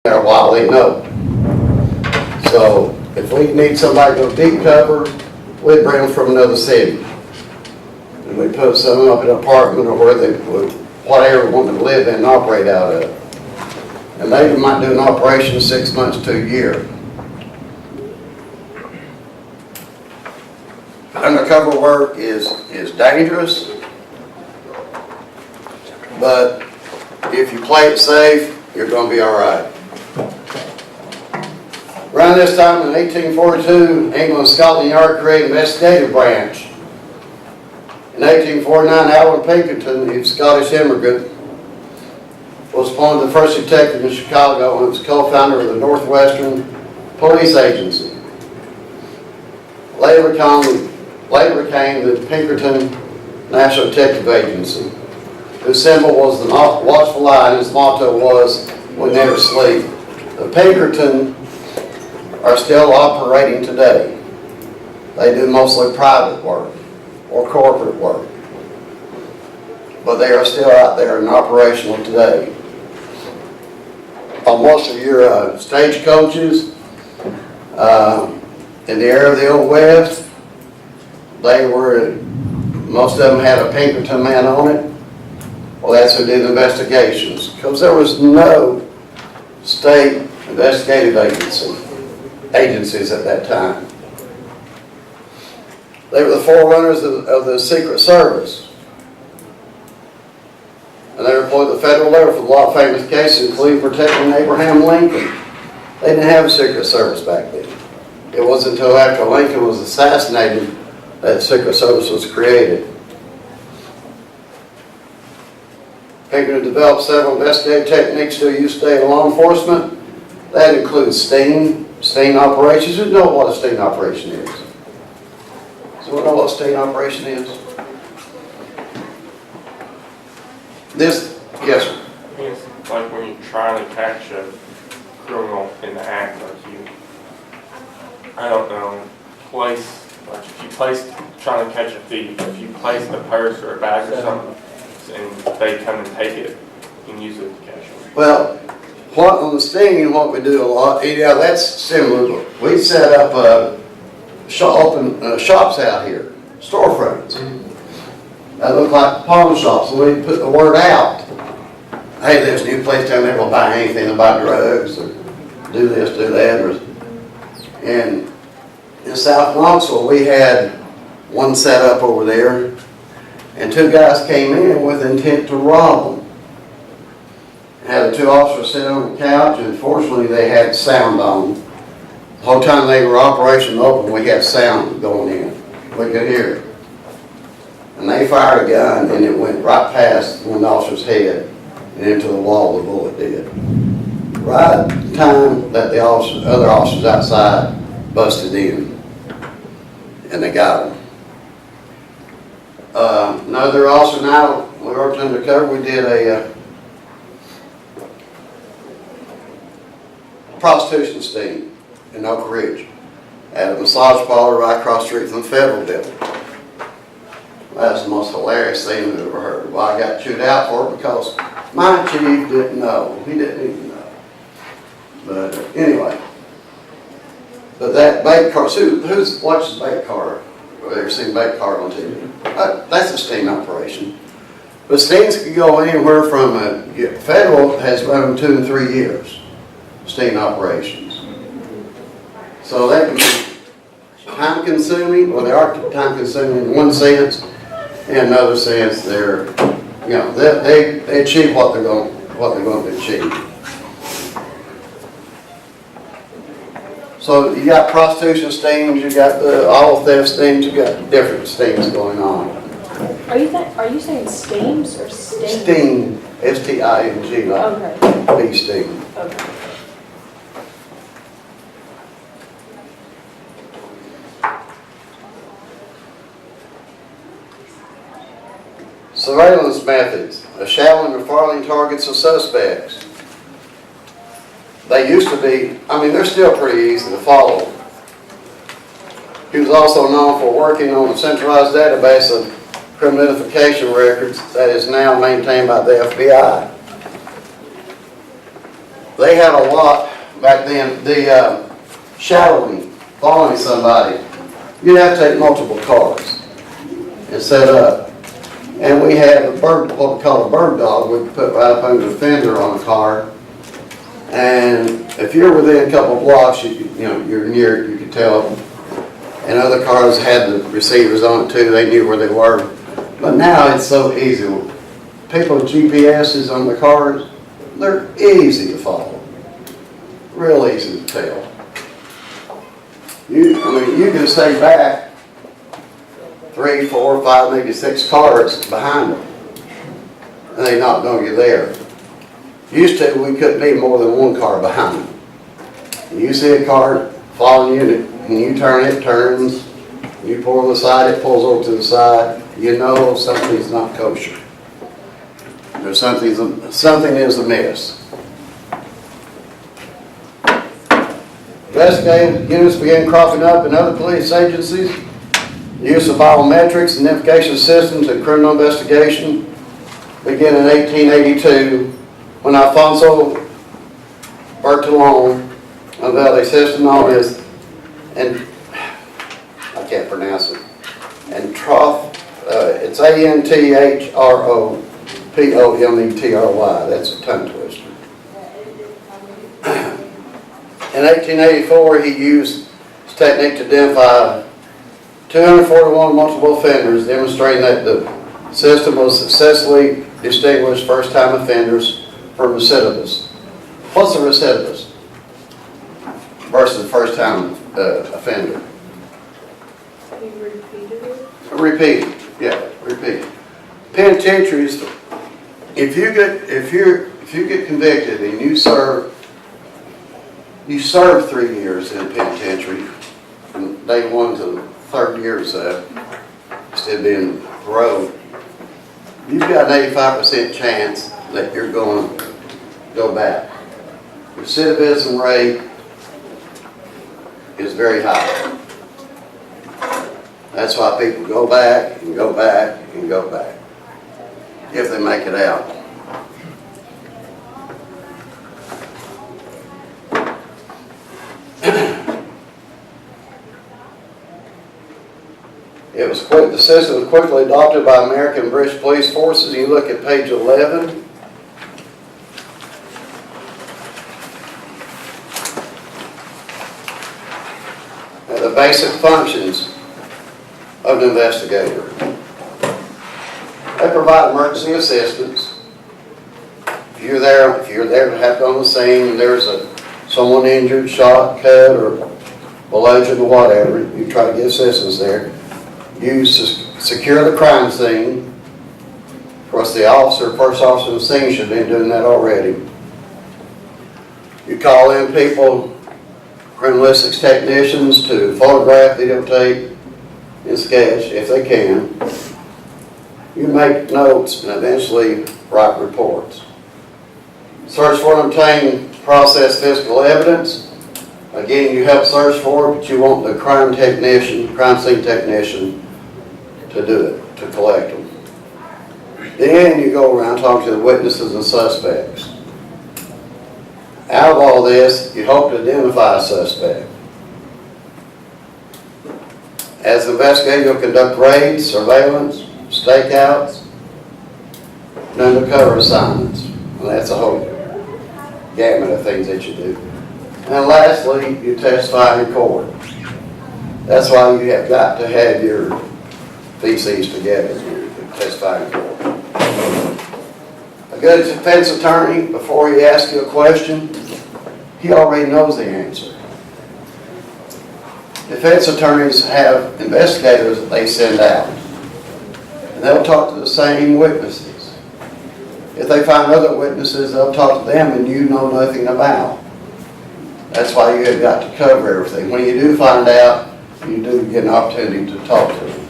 there a while, they know. So if we need somebody to go deep cover, we'd bring them from another city. And we put some up in an apartment or where they would, whatever want to live in and operate out of. And they might do an operation 6 months to a year. Undercover work is dangerous, but if you play it safe, you're going to be all right. Around this time in 1842, England and Scotland Yard created an investigative branch. In 1849, Alvin Pinkerton, a Scottish immigrant, was appointed the first detective in Chicago and was co-founder of the Northwestern Police Agency. Later became the Pinkerton National Detective Agency, whose symbol was the watchful eye and his motto was, "We never sleep." The Pinkerton are still operating today. They do mostly private work or corporate work, but they are still out there and operational today. On most of your stagecoaches in the area of the Old West, most of them had a Pinkerton man on it. Well, that's who did investigations, because there was no state investigative agencies at that time. They were the forerunners of the Secret Service. And they employed the federal level for a lot of famous cases, including protecting Abraham Lincoln. They didn't have a Secret Service back then. It wasn't until after Lincoln was assassinated that the Secret Service was created. Pinkerton developed several investigative techniques still used today in law enforcement. That includes sting operations. You know what a sting operation is? So we know what a sting operation is? Yes, sir. It's like when you're trying to catch a criminal in the act, like I don't know, like if you trying to catch a thief, if you place a purse or a bag or something, and they come and take it, you can use it to catch them. Well, on the stinging, what we do a lot, yeah, that's similar. We set up shops out here, storefronts. That look like pawn shops, and we put the word out. Hey, there's a new place down there, we'll buy anything, they'll buy drugs, or do this, do that. And in South Knoxville, we had one set up over there, and two guys came in with intent to rob them. Had the two officers sit on the couch, and fortunately they had sound on. The whole time they were operation open, we had sound going in. We could hear it. And they fired a gun, and it went right past one officer's head and into the wall. The bullet did. Right at the time that the other officers outside busted in, and they got him. Another officer now, we worked undercover. We did a prostitution sting in Oak Ridge at a massage parlor right across the street from the Federal Building. That's the most hilarious thing I've ever heard. Well, I got chewed out for it because my chief didn't know. He didn't even know. But anyway, but that bait cart, who watches bait cart? Have you ever seen bait cart on TV? That's a sting operation. But stings can go anywhere from federal has run them 2 and 3 years. Sting operations. So that can be time consuming. Well, they are time consuming in one sense. In another sense, they're, they achieve what they're going to achieve. So you got prostitution stings, you got the auto theft stings, you got different stings going on. Are you saying stings or sting? Sting, S-T-I-N-G, like bee sting. Okay. Surveillance methods. Shallow and farthing targets of suspects. They used to be, they're still pretty easy to follow. He was also known for working on a centralized database of criminal identification records that is now maintained by the FBI. they had a lot back then, the shadowing, following somebody, you'd have to take multiple cars and set up. And we had a bird, what we call a bird dog, we could put right up under the fender on a car. And if you're within a couple of blocks, you're near it, you could tell. And other cars had the receivers on it too, they knew where they were. But now it's so easy. People's GPSs on the cars, they're easy to follow. Real easy to tell. You can stay back 3, 4, 5, maybe 6 cars behind them, and they not know you're there. Used to, we couldn't be more than 1 car behind them. You see a car following you, and you turn, it turns. You pull to the side, it pulls over to the side. You know something's not kosher. There's something is amiss. Investigative units began cropping up in other police agencies. The use of biometrics and identification systems in criminal investigation began in 1882 when Alfonso Bertolone unveiled a system known as, and I can't pronounce it, and it's ANTHROPOMETRY, that's a tongue twister. In 1884, he used this technique to identify 241 multiple offenders, demonstrating that the system was successfully distinguished first-time offenders from recidivists. What's a recidivist versus first-time offender? You repeated it? Repeat, yeah, repeat. Penitentiaries, if you get convicted and you serve 3 years in a penitentiary, from day 1 to the 3rd year or so, instead of being paroled, you've got an 85% chance that you're going to go back. Recidivism rate is very high. That's why people go back and go back and go back, if they make it out. The system was quickly adopted by American and British police forces. You look at page 11. The basic functions of an investigator. They provide emergency assistance. If you're there to happen on the scene, and there's someone injured, shot, cut, or bludgeoned, or whatever, you try to get assistance there. You secure the crime scene. Of course, the first officer on the scene should have been doing that already. You call in people, criminalistics technicians, to photograph, videotape, and sketch if they can. You make notes and eventually write reports. Search for and obtain, process physical evidence. Again, you help search for it, but you want the crime scene technician to do it, to collect them. Then you go around talking to the witnesses and suspects. Out of all this, you hope to identify a suspect. As an investigator, you'll conduct raids, surveillance, stakeouts, and undercover assignments. And that's a whole gamut of things that you do. And lastly, you testify in court. That's why you have got to have your feces together to testify in court. A good defense attorney, before he asks you a question, he already knows the answer. Defense attorneys have investigators that they send out, and they'll talk to the same witnesses. If they find other witnesses, they'll talk to them and you know nothing about. That's why you have got to cover everything. When you do find out, you do get an opportunity to talk to them.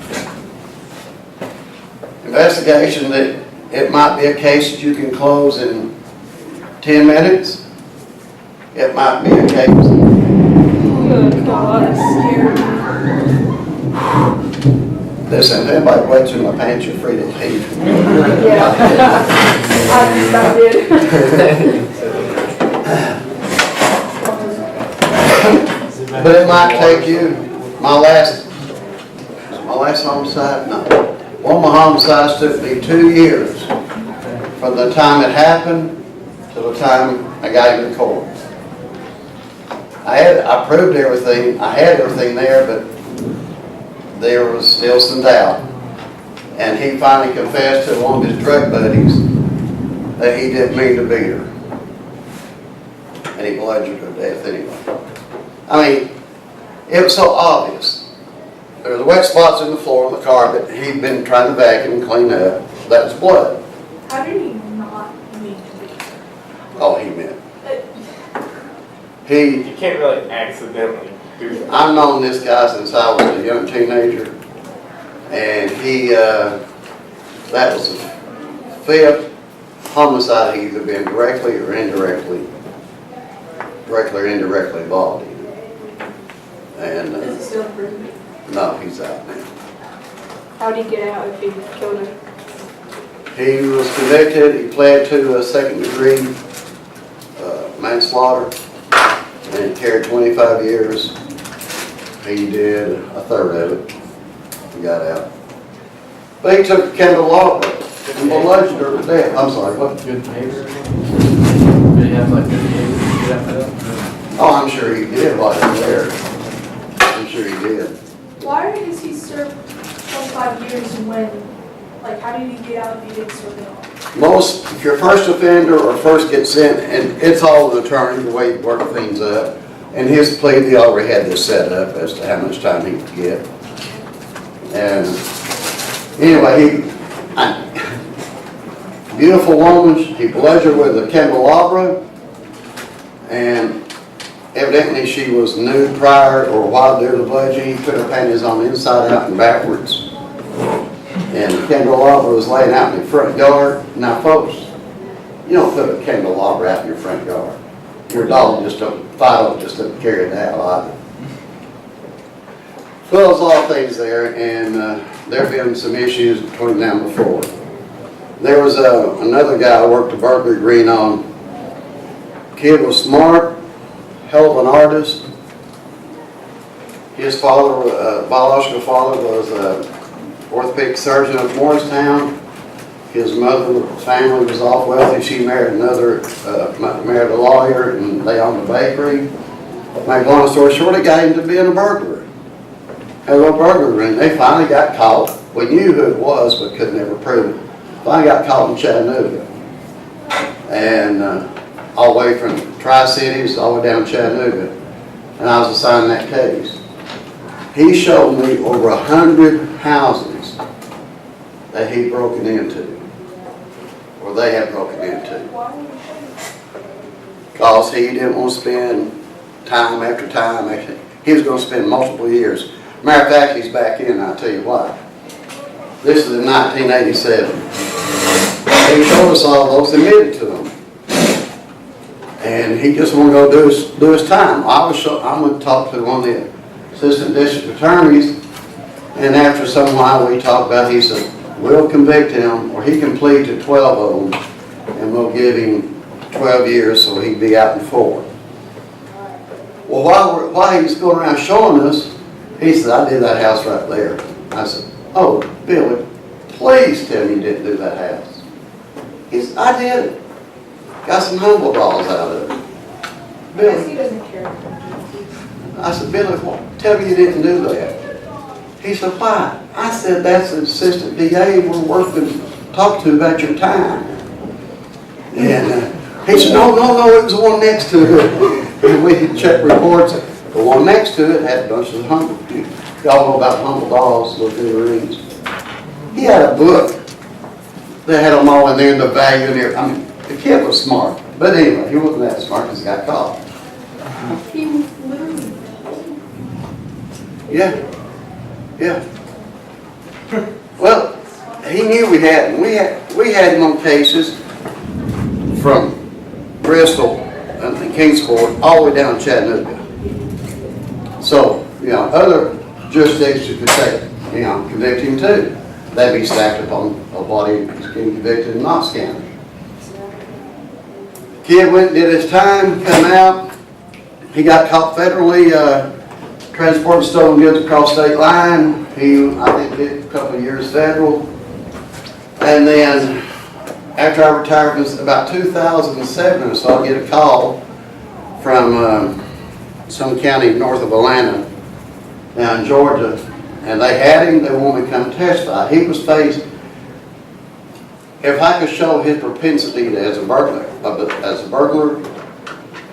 Investigation, that it might be a case that you can close in 10 minutes. It might be a case. Good God, that scared me. Listen, if anybody waits in my pants, you're free to leave. Yeah. I just about did. But it might take you, my last homicide, no. One of my homicides took me 2 years from the time it happened to the time I got him to court. I proved everything, I had everything there, but there was still some doubt. And he finally confessed to one of his drug buddies that he didn't mean to beat her. And he bludgeoned her to death anyway. I mean, it was so obvious. There was wet spots in the floor of the carpet. He'd been trying to vacuum and clean up. That was blood. How did he not mean to be? Oh, he meant. You can't really accidentally do that. I've known this guy since I was a young teenager. And that was the 5th homicide he'd either been directly or indirectly involved in. And Is he still in prison? no, he's out now. How'd he get out if he killed her? He was convicted, he pled to a 2nd degree manslaughter, and he carried 25 years. He did a third of it, he got out. But he took Kendall Lawler and bludgeoned her to death. I'm sorry, what? Good behavior? Did he have like good behavior? Oh, I'm sure he did while he was there. I'm sure he did. Why does he serve 25 years when, like, how did he get out if he didn't serve at all? Most, if you're first offender or first get sent, and it's all the attorney, the way he worked things up. And his plea, he already had this set up as to how much time he could get. And anyway, beautiful woman, he bludgeoned her with a candelabra, and evidently she was nude prior or while doing the bludgeoning. He put her panties on the inside out and backwards. And the candelabra was laying out in the front yard. Now folks, you don't put a candelabra out in your front yard. Your dog just don't, Fido just doesn't carry it out either. Well, there's a lot of things there, and there have been some issues between them before. There was another guy I worked at Burglary Green on. Kid was smart, hell of an artist. His father, biological father, was an orthopedic surgeon of Morristown. His mother, family was off wealthy. She married married a lawyer, and they owned a bakery. Make a long story short, it got him to being a burglar. Had a little burglary ring. They finally got caught. We knew who it was, but could never prove it. Finally got caught in Chattanooga. And all the way from Tri-Cities all the way down to Chattanooga. And I was assigned that case. He showed me over 100 houses that he'd broken into, or they had broken into. Because he didn't want to spend time after time. He was going to spend multiple years. Matter of fact, he's back in, I'll tell you why. This is in 1987. He showed us all those, admitted to them. And he just wanted to go do his time. I went to talk to one of the assistant district attorneys, and after some while we talked about it, he said, we'll convict him, or he can plead to 12 of them, and we'll give him 12 years so he'd be out in 4. Well, while he was going around showing us, he said, I did that house right there. I said, oh, Billy, please tell me you didn't do that house. He said, I did it. Got some humble dolls out of it. I guess Billy, he doesn't care. I said, Billy, tell me you didn't do that. He said, why? I said, that's the assistant DA we're working, talk to about your time. And he said, no, it was the one next to it. And we checked reports. The one next to it had a bunch of humble, y'all know about humble dolls, little figurines. He had a book that had them all in there and the value in there. I mean, the kid was smart. But anyway, he wasn't that smart because he got caught. He was literally. Yeah. Well, he knew we had him. We had him on cases from Bristol and Kingsport all the way down to Chattanooga. So, other jurisdictions could say, convict him too. That'd be stacked upon what he was getting convicted in Knox County. Kid went and did his time, come out. he got caught federally, transporting stolen goods across state line. He, I think, did a couple of years federal. And then, after I retired, it was about 2007, so I get a call from some county north of Atlanta, down in Georgia, and they had him, they wanted to come testify. He was faced, if I could show his propensity as a burglar,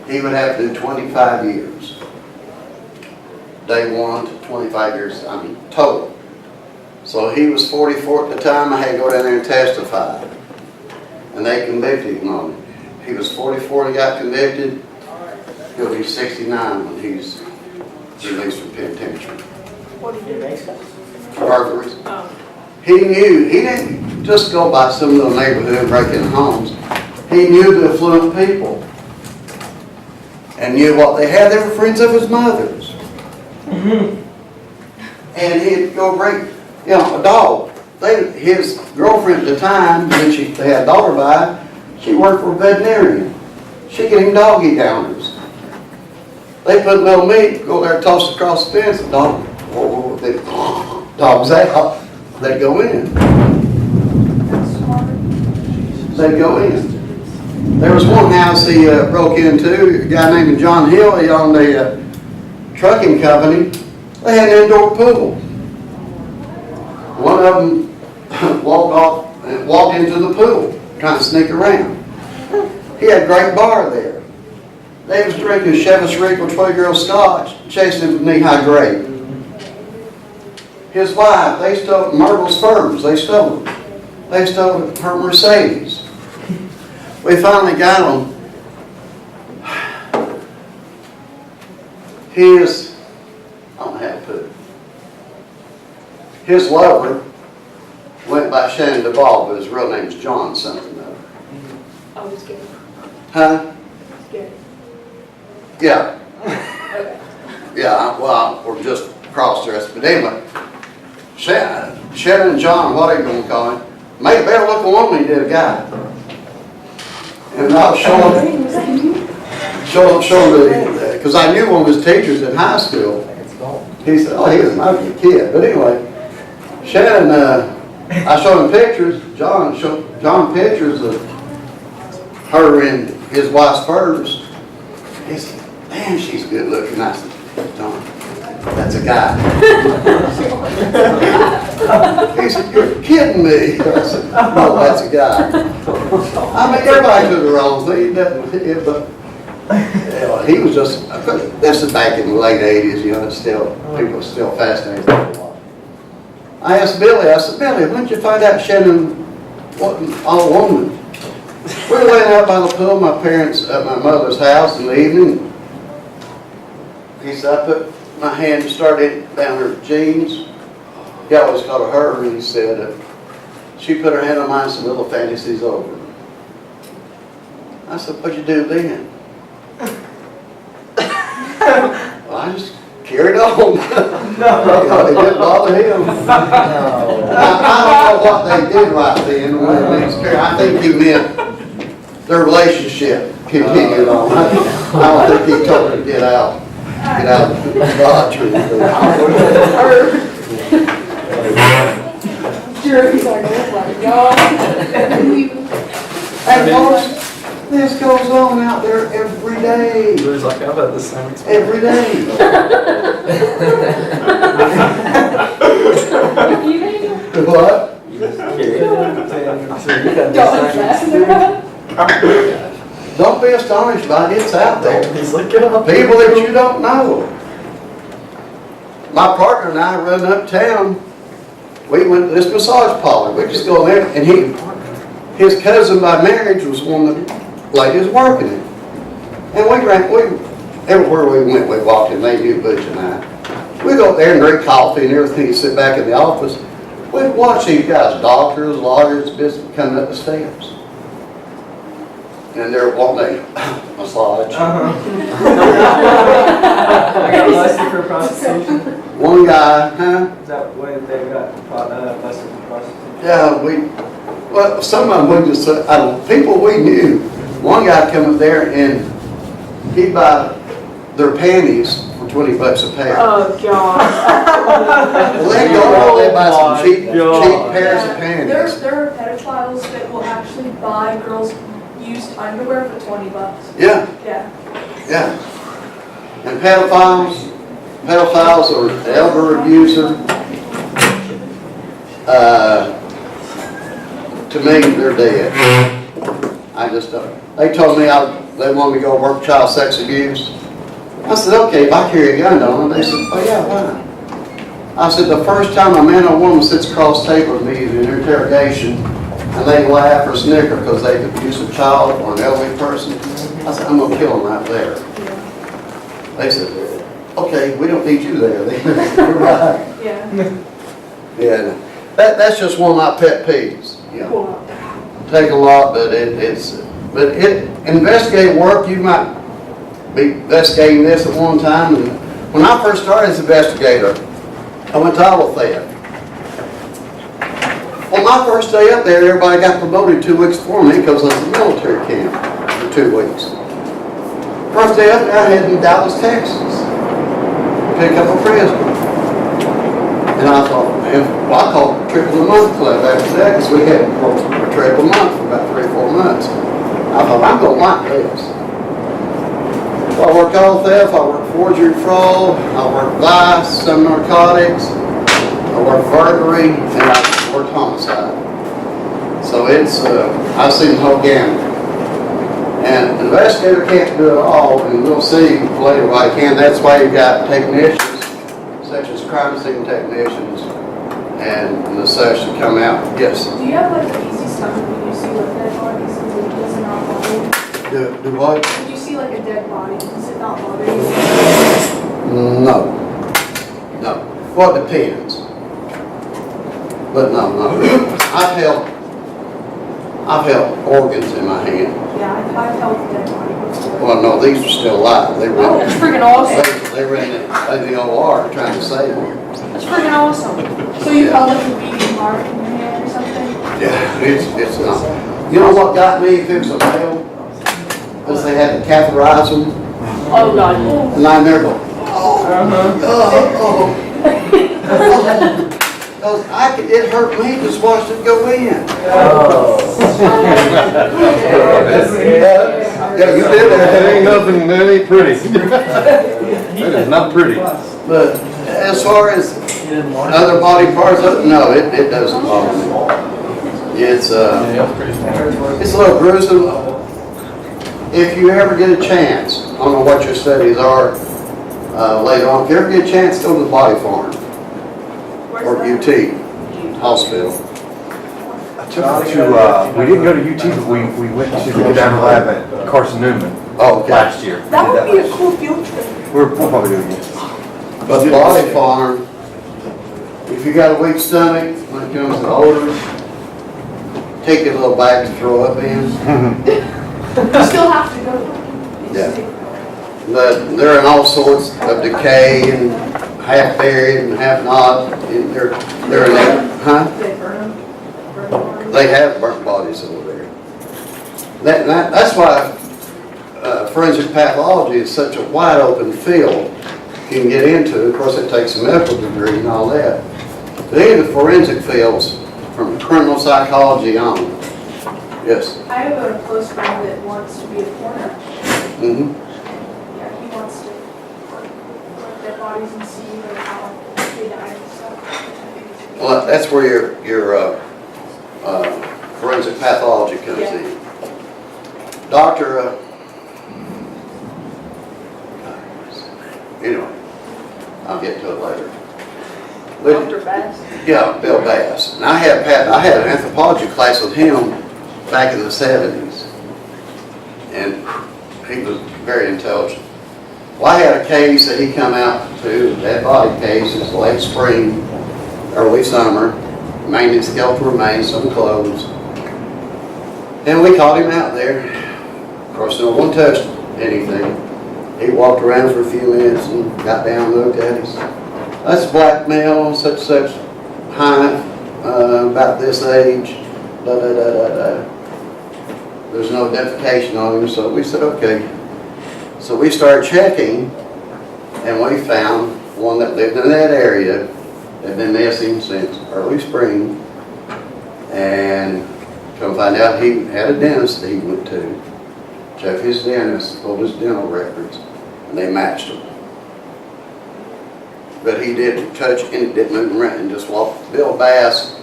he would have to do 25 years. Day 1 to 25 years, I mean, total. So he was 44 at the time. I had to go down there and testify. And they convicted him on it. He was 44 and he got convicted. He'll be 69 when he's released from penitentiary. What do you do? Burglaries. Oh. He knew, he didn't just go by some little neighborhood breaking homes. He knew the affluent people. And knew what they had. They were friends of his mother's. And he'd go break, a dog. His girlfriend at the time, when they had a daughter by, she worked for a veterinarian. She get him doggy downers. They put little meat, go there, toss it across the fence, the dog, dog's out. They go in. That's smart. They go in. There was one house he broke into, a guy named John Hill. He owned a trucking company. They had an indoor pool. One of them walked into the pool, trying to sneak around. He had a great bar there. They was drinking Chivas Regal 12-year-old scotch, chasing him with knee-high grape. His wife, they stole Myrtle's furs. They stole them. They stole her Mercedes. We finally got him. I don't know how to put it. His lover went by Shannon Duvall, but his real name is John something though. I was scared. Huh? Scared. Yeah. Okay. Yeah, well, we're just cross-dressed. But anyway, Shannon and John, what are you going to call him? Made a better looking woman he did a guy. And I was showing because I knew one of his teachers in high school. He said, oh, he was an ugly kid. But anyway, Shannon, I showed him pictures. John showed John pictures of her in his wife's furs. He said, damn, she's good looking. I said, John, that's a guy. He said, you're kidding me. I said, no, that's a guy. I mean, everybody could the wrong thing. But he was just, this is back in the late 80s, it's still, people are still fascinated by it. I asked Billy, Billy, when did you find out Shannon wasn't all woman? We were laying out by the pool, my mother's house in the evening. He said, I put my hand and started down her jeans. He always called her her, and he said, she put her hand on mine and said, little fantasy's over. I said, what'd you do then? Well, I just carried on. No. It didn't bother him. No. I don't know what they did right then. I think he meant their relationship continued on. I don't think he told her to get out of the lodge. Jerry's like, oh my God. And folks, this goes on out there every day. It was like, I've had the same experience. Every day. What? Don't be astonished by it. It's out there. He's looking up. People that you don't know. My partner and I run uptown. We went to this massage parlor. We just go there, and his cousin by marriage was one of the ladies working it. And everywhere we went, we walked in. They knew Butch and I. We go up there and drink coffee and everything. Sit back in the office. We'd watch these guys, doctors, lawyers, business coming up the steps. And they're wanting a massage. I got busted for prostitution. One guy, Is that when they got busted for prostitution? Yeah, well, some of them we just, people we knew. One guy come up there and he'd buy their panties for $20 a pair. Oh, God. Well, they go out, they buy some cheap God. pairs of panties. There are pedophiles that will actually buy girls' used underwear for $20. Yeah, Yeah. yeah. And pedophiles or the elder abuser, to me, they're dead. I just don't. They told me they want me to go work child sex abuse. I said, okay, if I carry a gun, don't I? They said, oh yeah, why? I said, the first time a man or woman sits across the table with me in an interrogation, and they laugh or snicker because they've abused a child or an elderly person, I said, I'm gonna kill them right there. They said, okay, we don't need you there. You're right. Yeah. Yeah, that's just one of my pet peeves. You know, Cool. take a lot, but investigative work, you might be investigating this at one time. And when I first started as an investigator, I went to auto theft. Well, my first day up there, everybody got promoted 2 weeks before me because I was in military camp for 2 weeks. First day up there, I had in Dallas, Texas. Pick up a prisoner. And I thought, man, well, I called it triple a month club after that because we had a triple a month for about 3 or 4 months. I thought, I'm going to like this. So I worked auto theft, I worked forgery fraud, I worked vice, some narcotics, I worked burglary, and I worked homicide. So it's, I've seen the whole gamut. And the investigator can't do it all, and we'll see later why he can. That's why you've got technicians, such as crime scene technicians, and the such that come out. Yes. Do you have like an easy stomach when you see like dead bodies and it does not bother you? Do what? When you see like a dead body, does it not bother you? No. No. Well, it depends. But no. I've held organs in my hand. Yeah, I've held a dead body before. Well, no, these are still alive. They Oh, were, that's freaking awesome. they were in the OR trying to save them. That's freaking awesome. So you held like a beating heart in your hand or something? Yeah, it's not. You know what got me if it was a male? Because they had to catheterize them, Oh, God. and I never go, it hurt me just watch it go in. Yeah, you did That that. ain't nothing, that ain't pretty. That is not pretty. But as far as other body parts, no, it doesn't bother me. It's a little gruesome. If you ever get a chance, I don't know what your studies are later on, if you ever get a chance, go to the body farm Where's or that? UT hospital. I took her to, we didn't go to UT, but we went to the cadaver lab at Carson Newman Oh, okay. last year. That would be a cool field trip. We'll probably do it again. But the body farm, if you got a weak stomach, when it comes to odors, take your little bag to throw up in. You still have to go. Yeah. But they're in all sorts of decay and half buried and half not. And they're in that, huh? They burn them. They have burnt bodies over there. That's why forensic pathology is such a wide open field you can get into. Of course, it takes a medical degree and all that. But any of the forensic fields, from criminal psychology on. Yes. I have a close friend that wants to be a coroner. Mm-hmm. Yeah, he wants to work dead bodies and see like how they died and stuff. Well, that's where your forensic pathology comes Yeah. in. Doctor, anyway, I'll get to it later. Dr. Bass. Yeah, Bill Bass. And I had an anthropology class with him back in the 70s. And he was very intelligent. Well, I had a case that he come out to, that body case, it's late spring, early summer, mainly skeletal remains, some clothes. And we caught him out there. Of course, no one touched anything. He walked around for a few minutes and got down and looked at us. That's a black male, such height, about this age, da da da da da. There's no identification on him, so we said, okay. So we started checking, And we found one that lived in that area, had been missing since early spring. And come find out he had a dentist that he went to. Checked his dentist, pulled his dental records, and they matched them. But he didn't touch any, didn't move around, and just walked. Bill Bass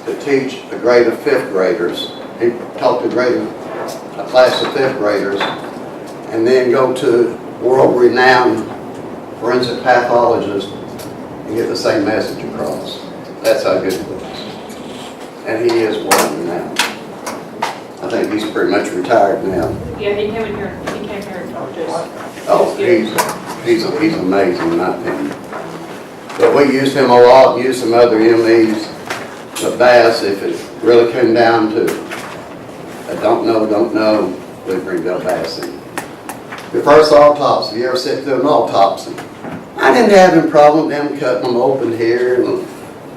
to teach a grade of fifth graders. He taught a class of fifth graders, and then go to world-renowned forensic pathologist and get the same message across. That's how good it was. And he is world-renowned. I think he's pretty much retired now. Yeah, he came here and talked to us. Oh, he's amazing in my opinion. But we used him a lot, used some other MEs. But Bass, if it really came down to, I don't know, we'd bring Bill Bass in. The first autopsy, you ever sit through an autopsy? I didn't have any problem with them cutting them open here and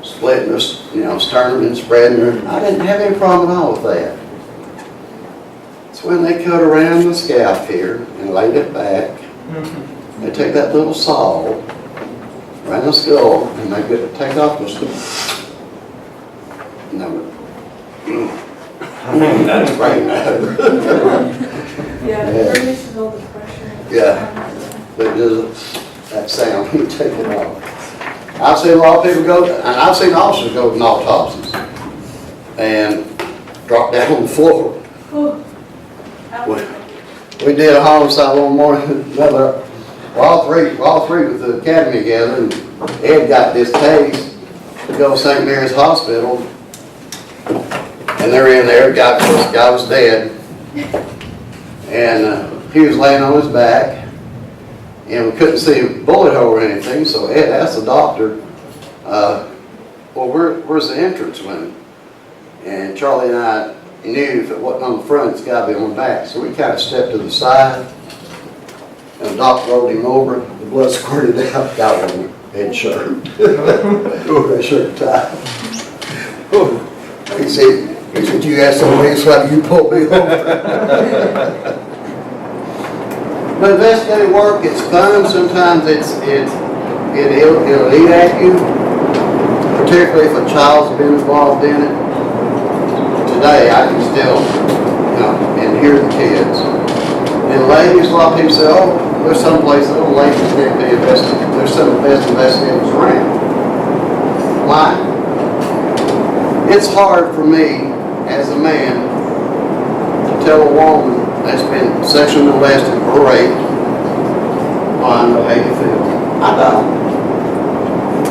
splitting this, sternum and spreading it. I didn't have any problem at all with that. It's when they cut around the scalp here and laid it back. They take that little saw around the skull and they take off the skull. No. That's right. Yeah, it releases all the pressure. Yeah. But does that sound when you take it off. I've seen a lot of people go, and I've seen officers go to autopsies and drop down on the floor. We did a homicide one morning, all three with the academy together, and Ed got this case to go to St. Mary's Hospital, and they're in there, the guy was dead, and he was laying on his back, and we couldn't see a bullet hole or anything, so Ed asked the doctor, well, where's the entrance wound? And Charlie and I knew if it wasn't on the front, it's got to be on the back. So we kind of stepped to the side, and the doctor rolled him over. The blood squirted out. Got on head shirt. That shirt tied. He said, you got some ways, why do you pull me over? But investigative work, it's fun. Sometimes it'll eat at you, particularly if a child's been involved in it. Today, I can still, and hear the kids. And ladies, a lot of people say, oh, there's some place, oh, ladies can't be investigated. There's some of the best investigators around. Why? It's hard for me, as a man, to tell a woman that's been sexually molested or raped, oh, I know how you feel. I don't.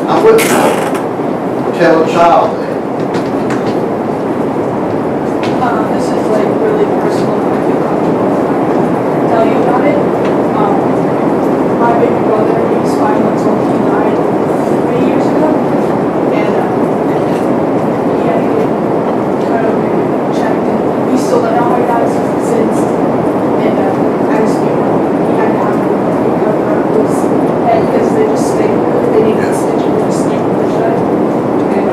I wouldn't tell a child that. This is like really personal, I feel comfortable to tell you about it. My baby brother, he was 5 months old, he died 3 years ago, and he had to get cut open and checked, and we still don't know how he died since, and I just knew he had to have a cover up his head because they needed to stitch it with a snake with the shut, and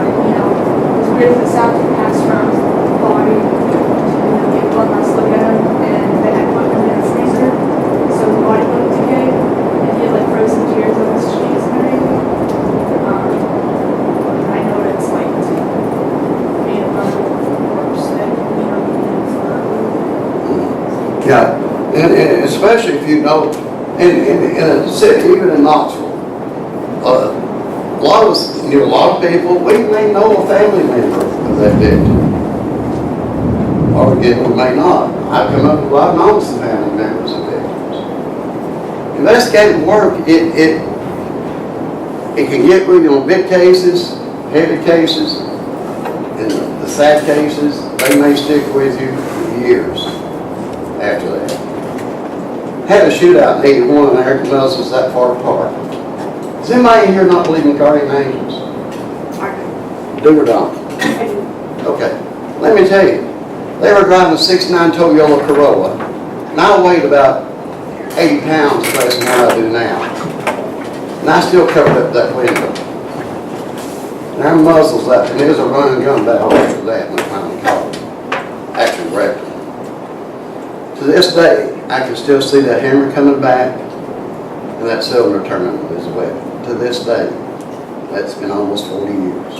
as weird as it sounds, it passed from the body. One last look at him, and they had put him in a freezer, so the body wouldn't decay, and he had like frozen tears on his cheeks and everything. I know what it's like to be a mother with a corpse that for. Yeah, and especially if you know, in a city, even in Knoxville, a lot of people, we may know a family member of that victim. Or people may not. I've come up with a lot of known some family members of victims. Investigative work, it can get with you on big cases, heavy cases, and the sad cases, they may stick with you for years after that. Had a shootout in 81 and Eric Mills was that far apart. Does anybody in here not believe in guardian angels? Do or don't? Okay, let me tell you. They were driving a 69 Toyota Corolla, and I weighed about 80 pounds less than what I do now. And I still covered up that window. And our muzzles up, and there was a running gun battle after that when I finally caught them. Actually wrecked them. To this day, I can still see that hammer coming back, and and that cylinder terminal is wet to this day. That's been almost 40 years.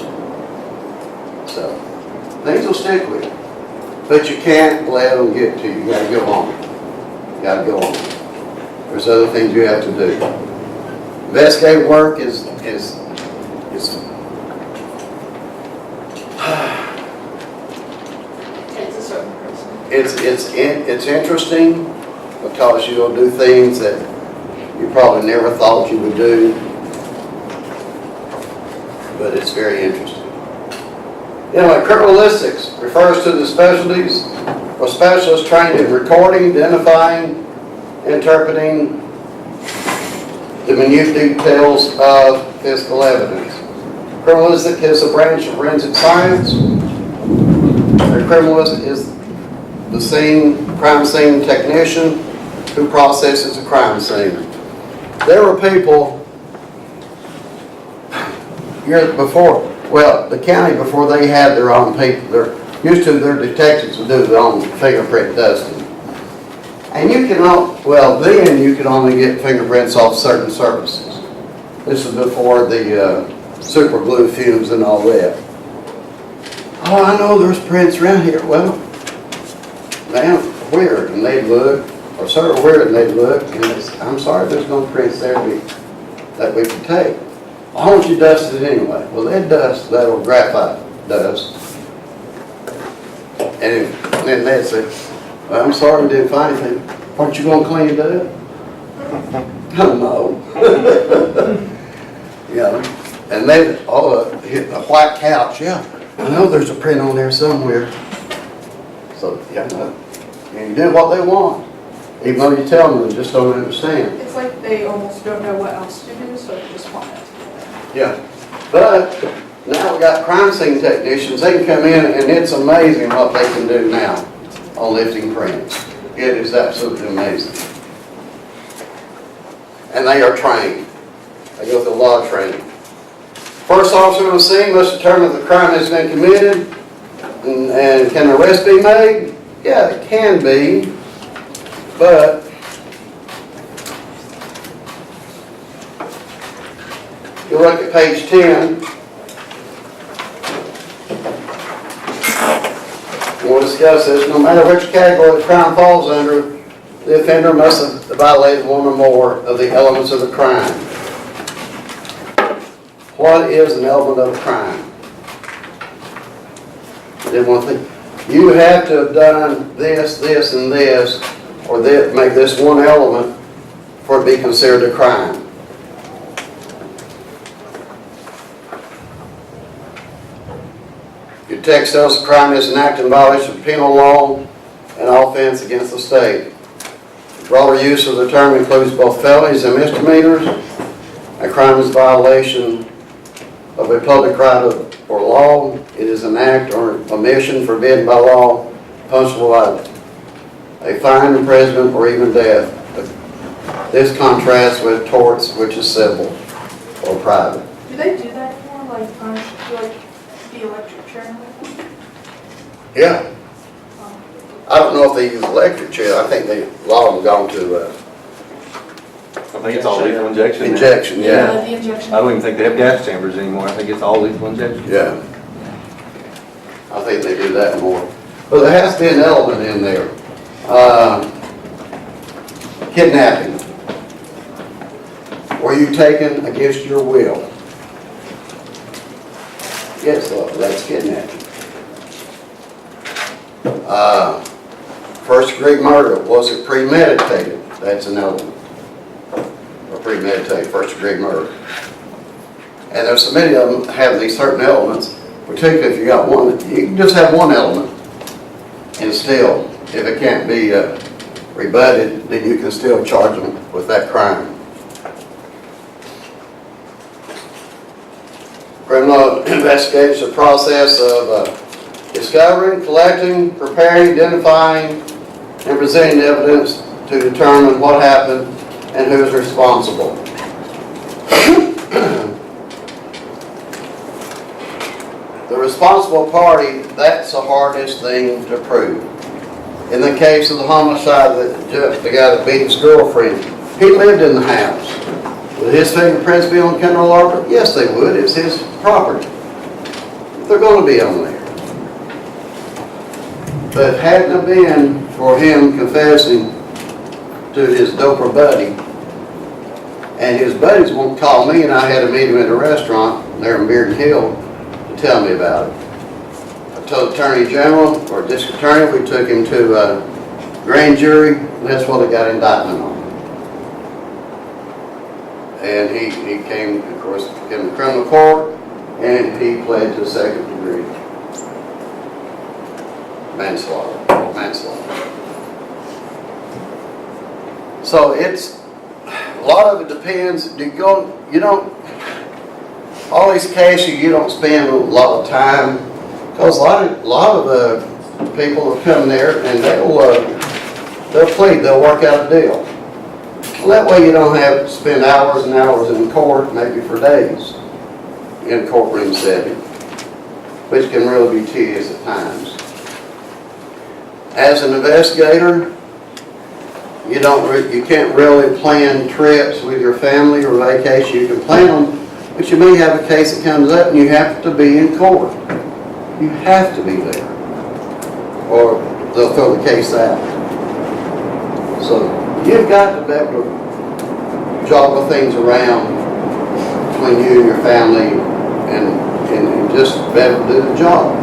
So, things will stick with you. But you can't let them get to you. You gotta go on. You gotta go on. There's other things you have to do. Investigative work is It's a certain person. it's interesting because you'll do things that you probably never thought you would do, but it's very interesting. Anyway, criminalistics refers to the specialties or specialists trained in recording, identifying, interpreting the minute details of physical evidence. Criminalistic is a branch of forensic science. A criminalist is the crime scene technician who processes a crime scene. There were people years before, well, the county before they had their own people, their detectives would do their own fingerprint dusting. And you can then you could only get fingerprints off certain surfaces. This was before the super glue fumes and all that. Oh, I know there's prints around here. Well, man, weird, and they'd look, or sort of weird, and they'd look, and I'm sorry, there's no prints there that we can take. Why don't you dust it anyway? Well, they dust that old graphite dust. And then they'd say, well, I'm sorry we didn't find anything. Aren't you going to clean it up? Oh, no. Yeah. And then, hit a white couch, yeah. I know there's a print on there somewhere. So, yeah, and you did what they want. Even though you tell them, they just don't understand. It's like they almost don't know what else to do, so they just want it. Yeah. But now we got crime scene technicians. They can come in and it's amazing what they can do now on lifting prints. It is absolutely amazing. And they are trained. They go through a lot of training. First officer on the scene must determine if the crime has been committed and can an arrest be made? Yeah, it can be, but you look at page 10, we'll discuss this. No matter which category the crime falls under, the offender must have violated one or more of the elements of the crime. What is an element of a crime? Then one thing, you have to have done this, this, and this, or make this one element for it to be considered a crime. Your text tells the crime is an act in violation of penal law and offense against the state. The broader use of the term includes both felonies and misdemeanors. A crime is a violation of a public right or law. It is an act or omission forbidden by law, punishable by a fine, imprisonment, or even death. This contrasts with torts, which is civil or private. Do they do that for, like the electric chair and everything? Yeah. I don't know if they use electric chair. I think a lot of them gone to I think it's all lethal injection. now. injection, yeah. The injection. I don't even think they have gas chambers anymore. I think it's all lethal injection. Yeah. I think they do that more. But there has to be an element in there. Kidnapping. Were you taken against your will? Yes, that's kidnapping. First degree murder. Was it premeditated? That's an element. Or premeditated first degree murder. And there's so many of them have these certain elements. Particularly if you got one, you can just have one element. And still, if it can't be rebutted, then you can still charge them with that crime. Criminal investigation is a process of discovering, collecting, preparing, identifying, and presenting evidence to determine what happened and who is responsible. The responsible party, that's the hardest thing to prove. In the case of the homicide, the guy that beat his girlfriend, he lived in the house. Would his fingerprints be on Kendall Arbor? Yes, they would. It's his property. They're gonna be on there. But hadn't it been for him confessing to his doper buddy, and his buddies won't call me, and I had to meet him at a restaurant there in Bearden Hill to tell me about it. I told Attorney General, or District Attorney, we took him to a grand jury, and that's what they got indictment on. And he came, of course, came to criminal court, and he pled to second degree manslaughter. So it's, a lot of it depends, all these cases, you don't spend a lot of time, because a lot of people will come there and they'll plead, they'll work out a deal. Well, that way you don't have to spend hours and hours in court, maybe for days, in courtroom setting, which can really be tedious at times. As an investigator, you can't really plan trips with your family or vacation. You can plan them, but you may have a case that comes up and you have to be in court. You have to be there, or they'll throw the case out. So you've got to be able to juggle things around between you and your family, and just be able to do the job.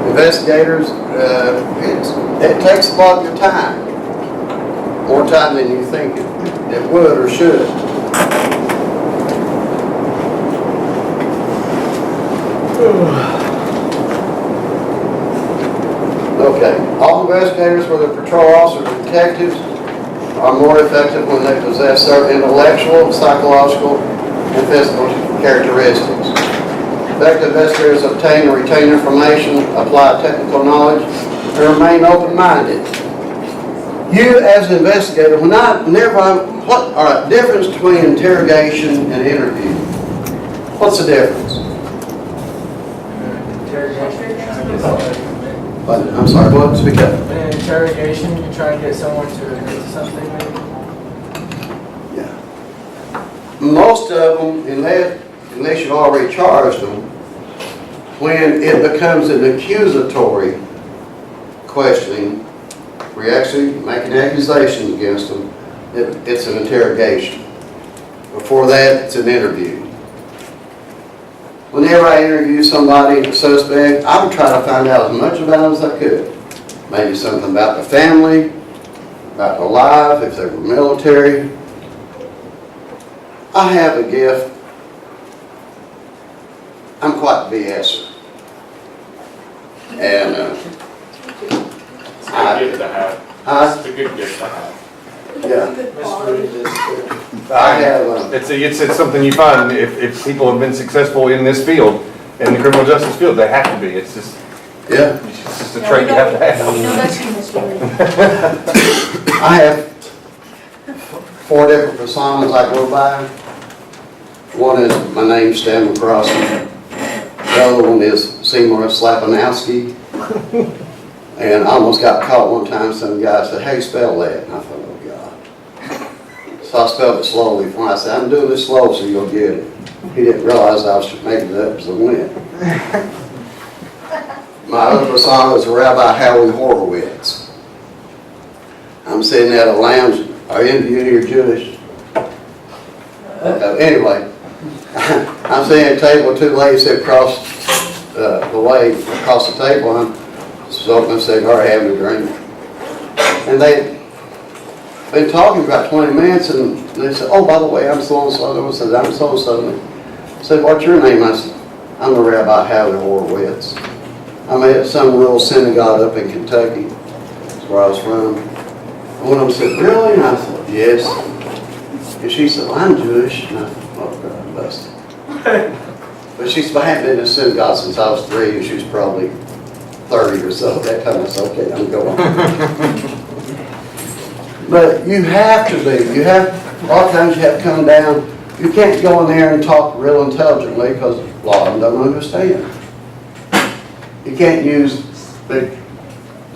Investigators, it takes a lot of your time, more time than you think it would or should. Okay, all investigators, whether patrol officers or detectives, are more effective when they possess certain intellectual, psychological, and physical characteristics. Effective investigators obtain and retain information, apply technical knowledge, and remain open-minded. You, as an investigator, what are the difference between interrogation and interview? What's the difference? I'm sorry, what? Speak up. In an interrogation, you try to get someone to admit to something, maybe? Yeah. Most of them, unless you've already charged them, when it becomes an accusatory questioning, where you're actually making accusations against them, it's an interrogation. Before that, it's an interview. Whenever I interview somebody, a suspect, I would try to find out as much about them as I could. Maybe something about the family, about their life, if they were military. I have a gift. I'm quite a BSer. And It's a good gift to have. It's a good gift to have. yeah, Good quality. I have. It's something you find if people have been successful in this field, in the criminal justice field, they have to be. It's just a trait you have to have. We know that's in this story. I have 4 different personas I go by. One is my name, Stan McCroskey. The other one is Seymour Slapanowski. And I almost got caught one time. Some guy said, "How you spell that?" And I thought, oh God. So I spelled it slowly. When I said, "I'm doing this slow so you'll get it." He didn't realize I was making it up as I went. My other persona is Rabbi Howie Horowitz. I'm sitting at a lounge. Are any of you here Jewish? Anyway, I'm sitting at a table, 2 ladies sit across the way, across the table, and I'm smoking a cigar, having a drink. And they'd been talking about 20 minutes, and they said, "Oh, by the way, I'm so-and-so." I said, "I'm so-and-so." I said, "What's your name?" I said, "I'm the Rabbi Howie Horowitz. I'm at some rural synagogue up in Kentucky. That's where I was from." And one of them said, "Really?" And I said, "Yes." And she said, "Well, I'm Jewish." And I thought, "Oh, God, busted." But she said, "I haven't been to synagogue since I was 3, and she was probably 30 or so. At that time, I said, "Okay, I'm going." But you have to be. A lot of times you have to come down. You can't go in there and talk real intelligently because a lot of them don't understand. You can't use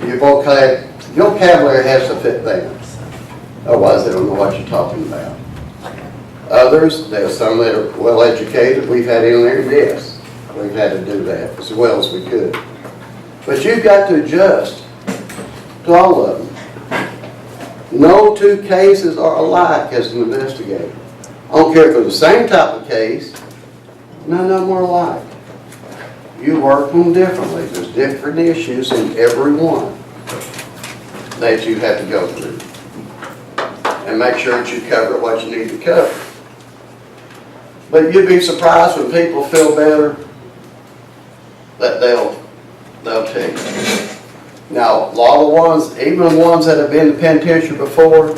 your vocabulary has to fit them. Otherwise, they don't know what you're talking about. Others, there's some that are well educated, we've had in there, yes, we've had to do that as well as we could. But you've got to adjust to all of them. No two cases are alike as an investigator. I don't care if they're the same type of case, none of them are alike. You work them differently. There's different issues in every one that you have to go through. And make sure that you cover what you need to cover. But you'd be surprised when people feel better that they'll tell you. Now, a lot of the ones, even the ones that have been to penitentiary before,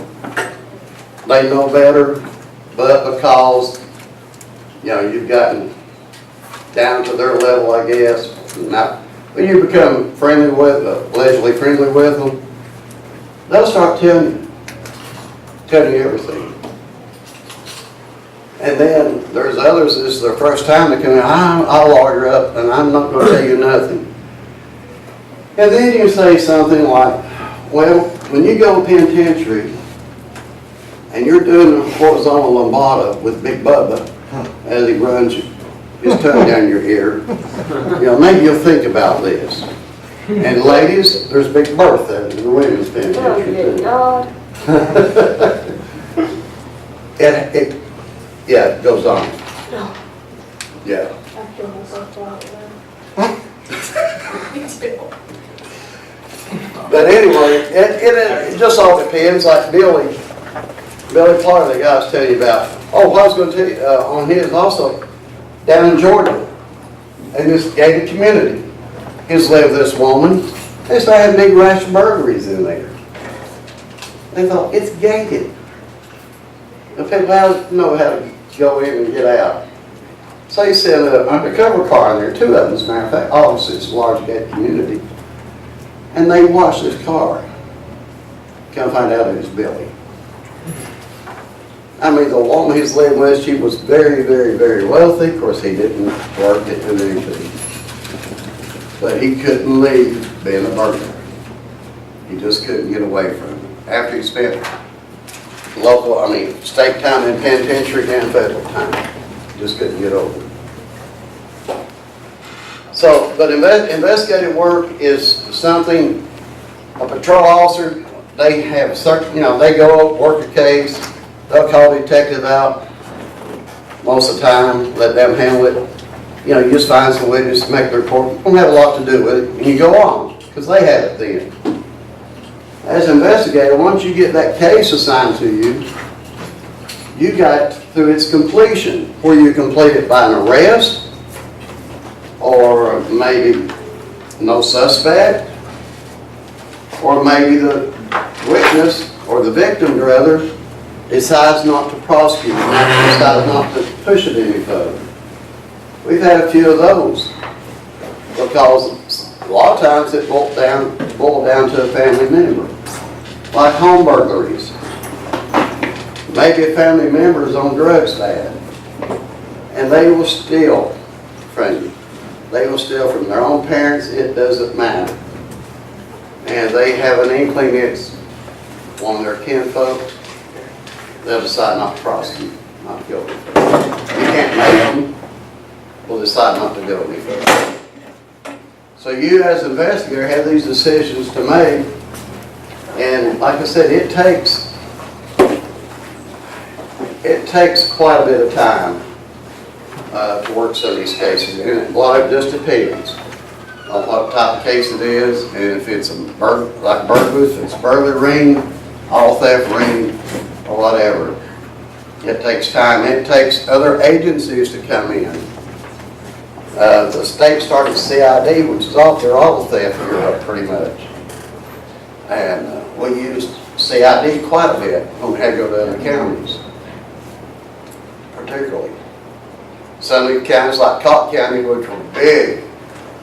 they know better, but because, you know, you've gotten down to their level, I guess. Now, when you become friendly with, allegedly friendly with them, they'll start telling you everything. And then there's others, this is their first time to come in, I'll lawyer up and I'm not going to tell you nothing. And then you say something like, well, when you go to penitentiary and you're doing a horizontal lambada with Big Bubba as he runs his tongue down your ear, you know, maybe you'll think about this. And ladies, there's Big Bertha in the women's penitentiary too. Yeah, it goes on. Yeah. I feel myself out there. But anyway, it just all depends. Like Billy Clark, the guy I was telling you about. Oh, I was going to tell you on his also down in Georgia, in this gated community. He's lived with this woman. They started having big rash of burglaries in there. They thought it's gated. The people know how to go in and get out. So he sent an undercover car in there, two of them, as a matter of fact, obviously it's a large gated community. And they watched this car. Come find out it was Billy. I mean, the woman he's living with, she was very, very, very wealthy. Of course, he didn't work, didn't do anything. But he couldn't leave being a burglar. He just couldn't get away from it. After he spent state time in penitentiary and federal time, he just couldn't get over it. So, but investigative work is something, a patrol officer, they have certain, they go work a case, they'll call a detective out most of the time, let them handle it. You just find some witness, make the report. You don't have a lot to do with it, and you go on, because they have it then. As an investigator, once you get that case assigned to you, you got through its completion, where you complete it by an arrest, or maybe no suspect, or maybe the witness, or the victim rather, decides not to prosecute, decides not to push it any further. We've had a few of those, because a lot of times it boiled down to a family member, like home burglaries. Maybe a family member is on drugs bad, and they will steal from you. They will steal from their own parents, it doesn't matter. And they have an inkling it's one of their kinfolk, they'll decide not to prosecute, not to go any further. You can't make them, will decide not to go any further. So you as an investigator have these decisions to make, and like I said, it takes quite a bit of time to work some of these cases, and a lot of it just depends on what type of case it is, and if it's like burglary, if it's burglary ring, all theft ring, or whatever. It takes time. It takes other agencies to come in. The state started CID, which is out there all the theft here pretty much, and we used CID quite a bit when we had to go to other counties, particularly. Some of the counties like Cott County, which were big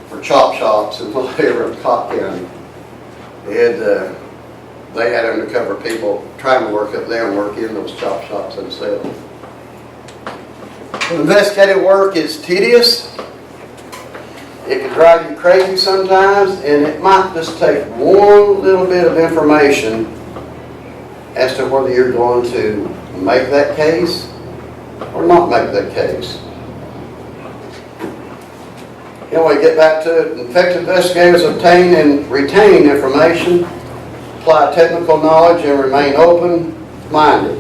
for chop shops and whatever in Cott County, they had undercover people trying to work up there and work in those chop shops themselves. Investigative work is tedious. It can drive you crazy sometimes, and it might just take one little bit of information as to whether you're going to make that case or not make that case. Anyway, get back to it. Effective investigators obtain and retain information, apply technical knowledge, and remain open-minded.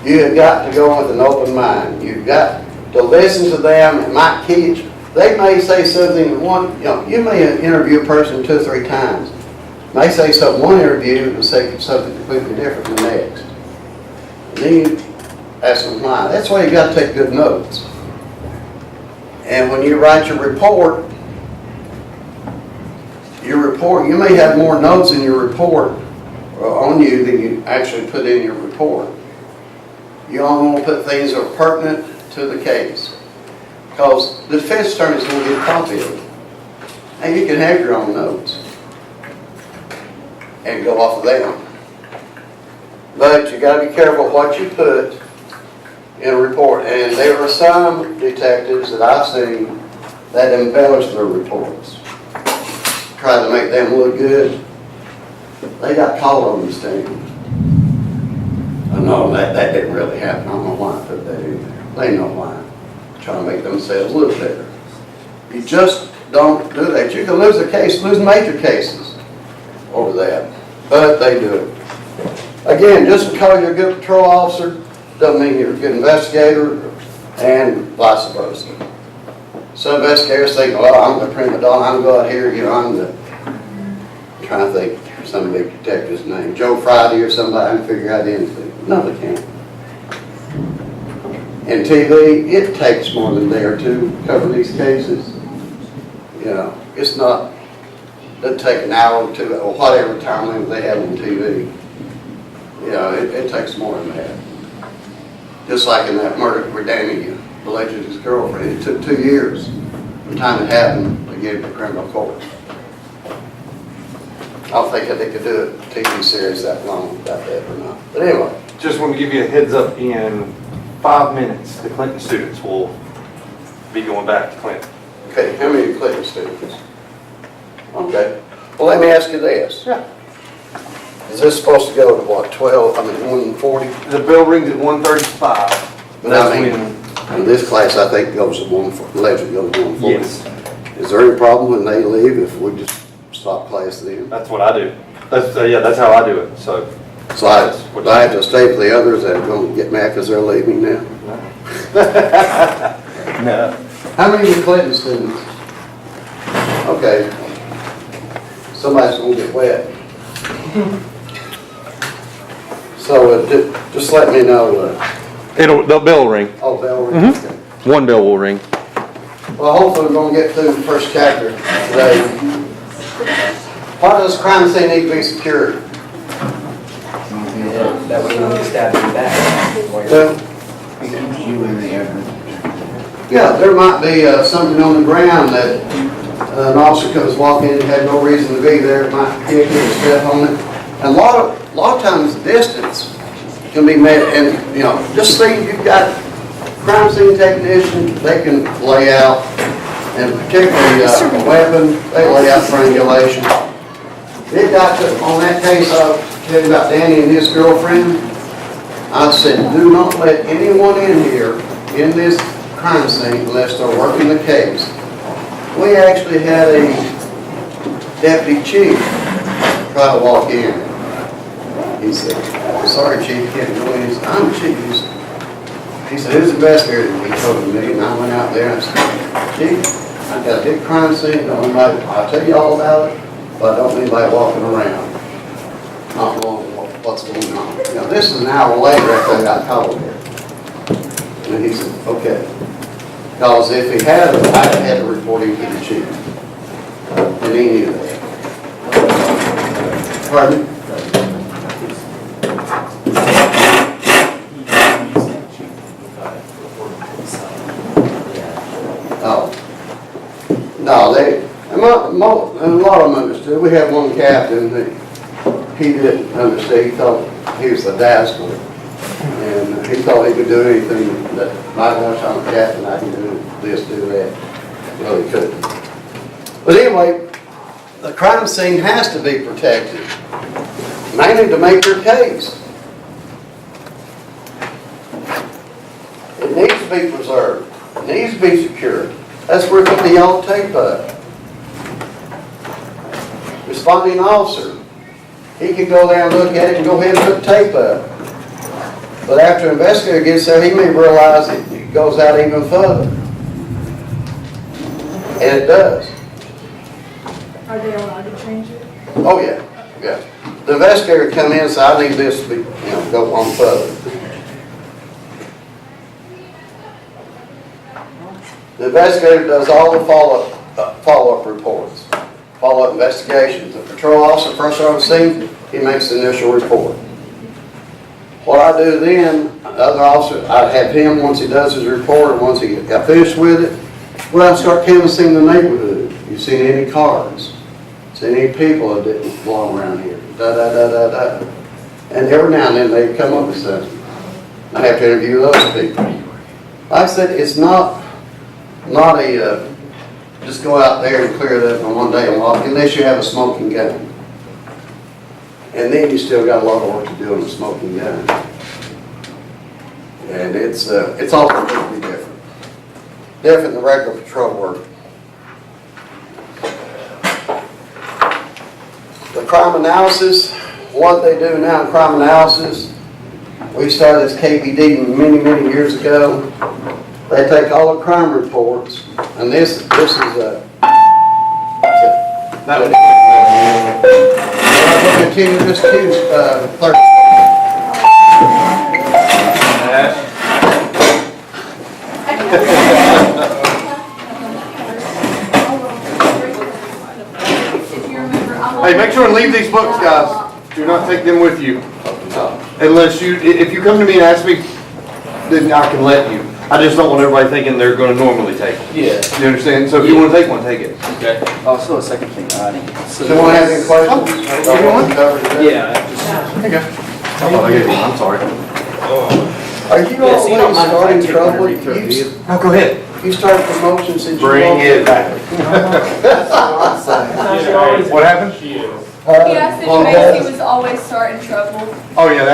You have got to go with an open mind. You've got to listen to them. It might teach. They may say something you may interview a person 2 or 3 times. May say something one interview and say something completely different the next. And then you ask them why. That's why you got to take good notes. And when you write your report, you may have more notes in your report on you than you actually put in your report. You only want to put things that are pertinent to the case. Because the defense attorney is going to get a copy of it. And you can have your own notes and go off of them. But you got to be careful what you put in a report. And there are some detectives that I've seen that embellish their reports, try to make them look good. They got caught on the stand. No, that didn't really happen. I don't know why I put that in there. They know why. Trying to make themselves look better. You just don't do that. You can lose a case, lose major cases over that. But they do it. Again, just because you're a good patrol officer doesn't mean you're a good investigator, and vice versa. Some investigators think, well, I'm the prima donna, I'm going out here, I'm the, trying to think of some big detective's name, Joe Friday or somebody, I can figure out anything. No, they can't. In TV, it takes more than a day or two to cover these cases. It's not, it doesn't take an hour or 2 or whatever time limit they have on TV. It takes more than that. Just like in that murder where Danny alleged his girlfriend, it took 2 years from the time it happened to get it to criminal court. I don't think that they could do a TV series that long about that or not. But anyway. Just want to give you a heads up, in 5 minutes, the Clinton students will be going back to Clinton. Okay, how many Clinton students? Okay. Well, let me ask you this. Yeah. Is this supposed to go to what, 140? The bell rings at 1:35. But I mean, when, in this class, I think goes to 140, allegedly goes to 140. yes, Is there any problem when they leave if we just stop class then? that's what I do. That's how I do it, so. So I have to stay for the others that are going to get mad because they're leaving now? No. How many are Clinton students? Okay. Somebody's going to get wet. So just let me know. The bell will ring. Oh, bell ring. Okay. One bell will ring. Well, hopefully we're going to get through the first chapter today. Why does crime scene need to be secured? That way you don't get stabbed in the back. Well, You in the evidence. yeah, there might be something on the ground that an officer comes walking in and had no reason to be there. Might kick it or step on it. And a lot of times the distance can be met, and just think you've got crime scene technician, they can lay out, and particularly a weapon, they lay out triangulation. It got to, on that case I was telling about Danny and his girlfriend, I said, do not let anyone in here in this crime scene unless they're working the case. We actually had a deputy chief try to walk in. He said, sorry chief, can't go in. He said, I'm chief. He said, who's the investigator? He told me, and I went out there and I said, chief, I got a big crime scene. I'll tell you all about it, but I don't need anybody walking around. Not knowing what's going on. This is an hour later after I got called here. And he said, okay. Because if he had, I had to report him to the chief. And he knew that. Pardon? Oh. No, and a lot of them understood. We had one captain that he didn't understand. He thought he was the dazzler. And he thought he could do anything that, my gosh, I'm a captain, I can do this, do that. Well, he couldn't. But anyway, the crime scene has to be protected, mainly to make your case. to be preserved, needs to be secured. That's where it can be on tape up. Responding officer, he can go there and look at it and go ahead and put tape up. But after an investigator gets there, he may realize it goes out even further. And it does. Are they allowed to change it? Oh, yeah, yeah. The investigator come in and say, I need this to be, go on further. The investigator does all the follow-up reports, follow-up investigations. The patrol officer first on the scene, he makes the initial report. What I do then, the other officer, I have him, once he does his report, and once he got finished with it, well, I start canvassing the neighborhood. You seen any cars? Seen any people that didn't belong around here? Da-da-da-da-da. And every now and then they come up with something. I have to interview those people. Like I said, it's not a, just go out there and clear it up in one day and walk, unless you have a smoking gun. And then you still got a lot of work to do on the smoking gun. And it's all completely different. Different than regular patrol work. The crime analysis, what they do now in crime analysis, we started as KVD many, many years ago. They take all the crime reports, and this is a. We'll continue this to clerk. Hey, make sure and leave these books, guys. Do not take them with you. Unless if you come to me and ask me, then I can let you. I just don't want everybody thinking they're gonna normally take it. Yeah. You understand? So if you wanna take one, take it. Okay. Also, a second thing, Someone have any questions? yeah, I'm sorry. Are you always starting trouble? Oh, go ahead. You start promotions since you. Bring it back. What happened? She is. He asked if Macy was always starting trouble. Oh, yeah,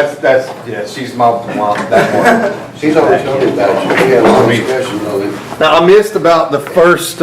yeah, she's my mom, that one. She's always told me about you. We had a lot of discussions on it. Now, I missed about the first,